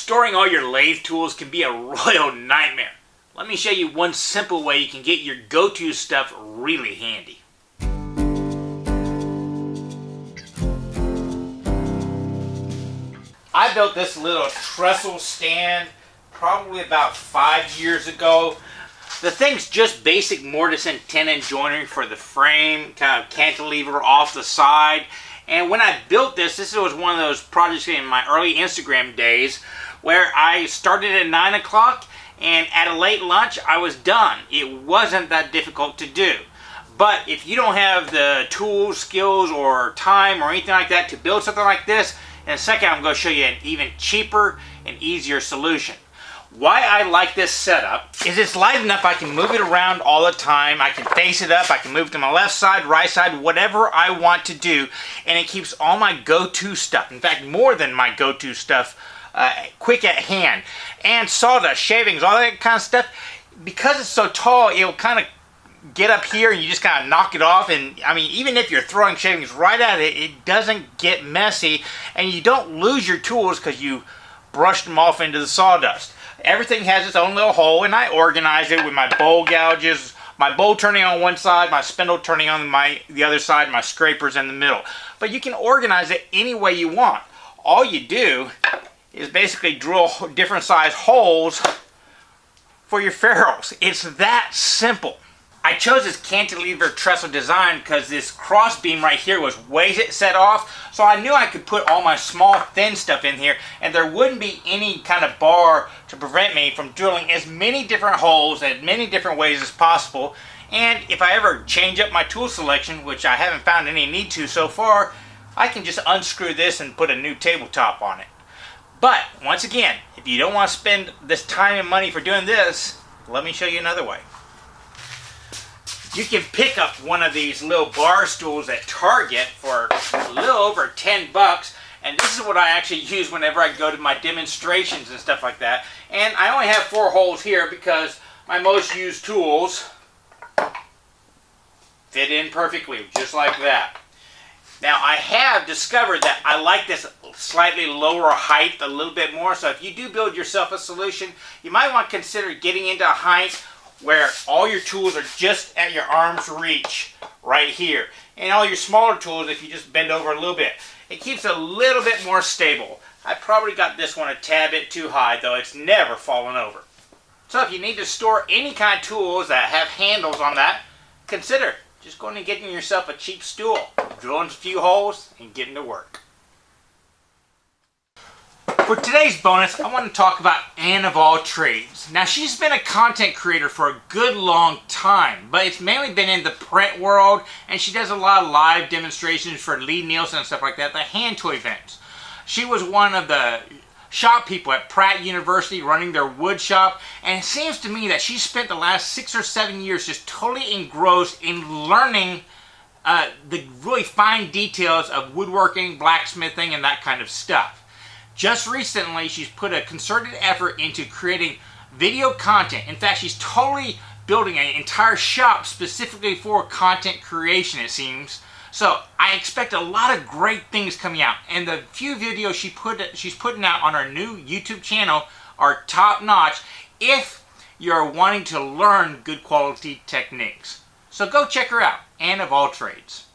Storing all your lathe tools can be a royal nightmare. Let me show you one simple way you can get your go-to stuff really handy. I built this little trestle stand probably about 5 years ago. The thing's just basic mortise and tenon joinery for the frame, kind of cantilever off the side. And when I built this was one of those projects in my early Instagram days where I started at 9 o'clock and at a late lunch I was done. It wasn't that difficult to do. But if you don't have the tools, skills, or time or anything like that to build something like this, in a second I'm going to show you an even cheaper and easier solution. Why I like this setup is it's light enough I can move it around all the time. I can face it up, I can move it to my left side, right side, whatever I want to do, and it keeps all my go-to stuff, in fact more than my go-to stuff, quick at hand. And sawdust, shavings, all that kind of stuff, because it's so tall, it'll kind of get up here and you just kind of knock it off. And I mean, even if you're throwing shavings right at it, it doesn't get messy and you don't lose your tools because you brushed them off into the sawdust. Everything has its own little hole, and I organize it with my bowl gouges, my bowl turning on one side, my spindle turning on the other side, my scrapers in the middle. But you can organize it any way you want. All you do is basically drill different size holes for your ferrules. It's that simple. I chose this cantilever trestle design because this cross beam right here was way set off, so I knew I could put all my small thin stuff in here and there wouldn't be any kind of bar to prevent me from drilling as many different holes in many different ways as possible. And if I ever change up my tool selection, which I haven't found any need to so far, I can just unscrew this and put a new tabletop on it. But once again, if you don't want to spend this time and money for doing this, let me show you another way. You can pick up one of these little bar stools at Target for a little over 10 bucks, and this is what I actually use whenever I go to my demonstrations and stuff like that. And I only have 4 holes here because my most used tools fit in perfectly, just like that. Now I have discovered that I like this slightly lower height a little bit more, so if you do build yourself a solution, you might want to consider getting into a height where all your tools are just at your arm's reach right here. And all your smaller tools, if you just bend over a little bit. It keeps it a little bit more stable. I probably got this one a tad bit too high, though it's never fallen over. So if you need to store any kind of tools that have handles on that, consider just going and getting yourself a cheap stool, drilling a few holes, and getting to work. For today's bonus, I want to talk about Anne of all trades. Now, she's been a content creator for a good long time, but it's mainly been in the print world, and she does a lot of live demonstrations for Lee Nielsen and stuff like that, the hand toy events. She was one of the shop people at Pratt University running their wood shop, and it seems to me that she spent the last 6 or 7 years just totally engrossed in learning the really fine details of woodworking, blacksmithing, and that kind of stuff. Just recently, she's put a concerted effort into creating video content. In fact, she's totally building an entire shop specifically for content creation, it seems. So I expect a lot of great things coming out. And the few videos she's putting out on her new YouTube channel are top notch if you're wanting to learn good quality techniques. So go check her out, Anne of all trades.